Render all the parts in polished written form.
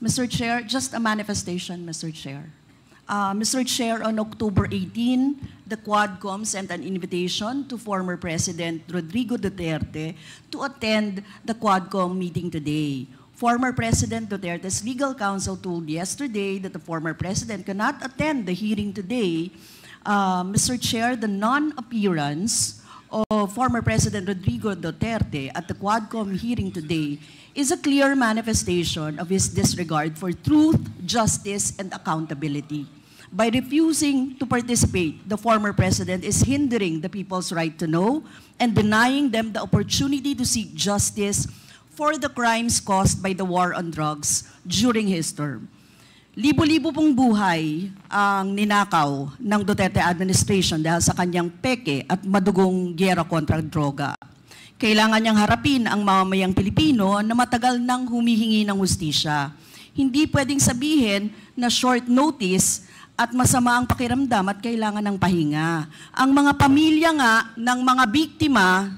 Mr. Chair, just a manifestation, Mr. Chair. Mr. Chair, on October 18, the Quadcom sent an invitation to former President Rodrigo Duterte to attend the Quadcom meeting today. Former President Duterte's legal counsel told yesterday that the former president cannot attend the hearing today. Mr. Chair, the non-appearance of former President Rodrigo Duterte at the Quadcom hearing today is a clear manifestation of his disregard for truth, justice, and accountability. By refusing to participate, the former president is hindering the people's right to know and denying them the opportunity to seek justice for the crimes caused by the war on drugs during his term. Libo-libo pong buhay ang ninakaw ng Duterte administration dahil sa kanyang peke at madugong giyera kontra droga. Kailangan niyang harapin ang mamamayang Pilipino na matagal nang humihingi ng hustisya. Hindi pwedeng sabihin na short notice at masama ang pakiramdam at kailangan ng pahinga. Ang mga pamilya nga ng mga biktima,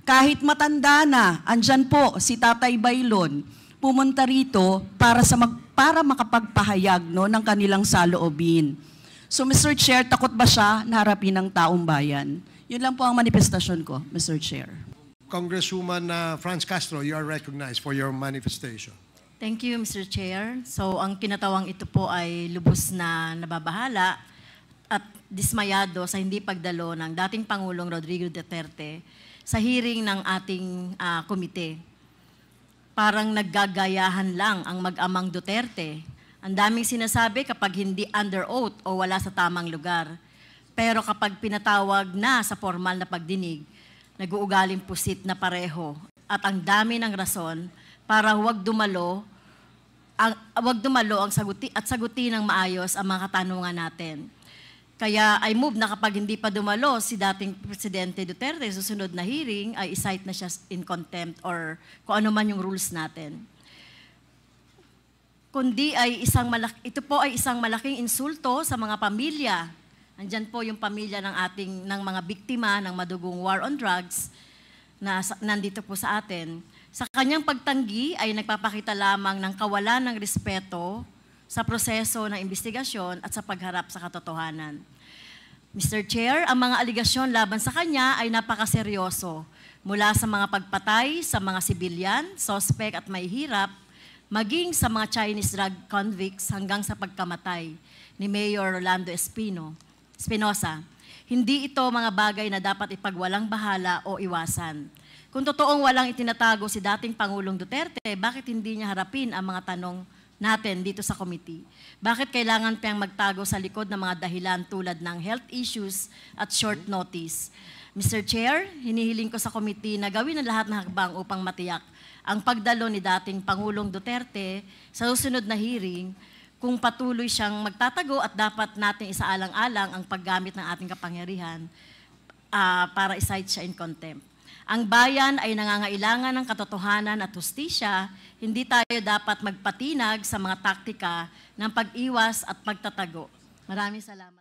kahit matanda na, andyan po si Tatay Baylon, pumunta rito para makapagpahayag ng kanilang saloobin. So Mr. Chair, takot ba siya na harapin ng taong bayan? Yun lang po ang manifestasyon ko, Mr. Chair. Congresswoman Franz Castro, you are recognized for your manifestation. Thank you, Mr. Chair. So ang kinatawang ito po ay lubos na nababahala at dismayado sa hindi pagdalo ng dating Pangulong Rodrigo Duterte sa hearing ng ating komite. Parang naggagayahan lang ang mag-amang Duterte. Ang daming sinasabi kapag hindi under oath o wala sa tamang lugar. Pero kapag pinatawag na sa formal na pagdinig, nag-uugaling pusit na pareho. At ang dami ng rason para huwag dumalo ang sagutin ng maayos ang mga katanungan natin. Kaya I move na kapag hindi pa dumalo si dating Presidente Duterte, susunod na hearing ay i-cite na siya in contempt or kung ano man yung rules natin. Kundi ay ito po ay isang malaking insulto sa mga pamilya. Andyan po yung pamilya ng mga biktima ng madugong war on drugs na nandito po sa atin. Sa kanyang pagtanggi ay nagpapakita lamang ng kawalan ng respeto sa proseso ng investigasyon at sa pagharap sa katotohanan. Mr. Chair, ang mga aligasyon laban sa kanya ay napakaseryoso. Mula sa mga pagpatay sa mga sibilyan, sospek at may hirap, maging sa mga Chinese drug convicts hanggang sa pagkamatay ni Mayor Rolando Espinosa. Hindi ito mga bagay na dapat ipagwalang bahala o iwasan. Kung totoong walang itinatago si dating Pangulong Duterte, bakit hindi niya harapin ang mga tanong natin dito sa committee? Bakit kailangan pang magtago sa likod ng mga dahilan tulad ng health issues at short notice? Mr. Chair, hinihiling ko sa committee na gawin ang lahat ng hakbang upang matiyak ang pagdalo ni dating Pangulong Duterte sa susunod na hearing kung patuloy siyang magtatago at dapat natin isaalang-alang ang paggamit ng ating kapangyarihan para i-cite siya in contempt. Ang bayan ay nangangailangan ng katotohanan at hustisya. Hindi tayo dapat magpatinag sa mga taktika ng pag-iwas at pagtatago. Maraming salamat.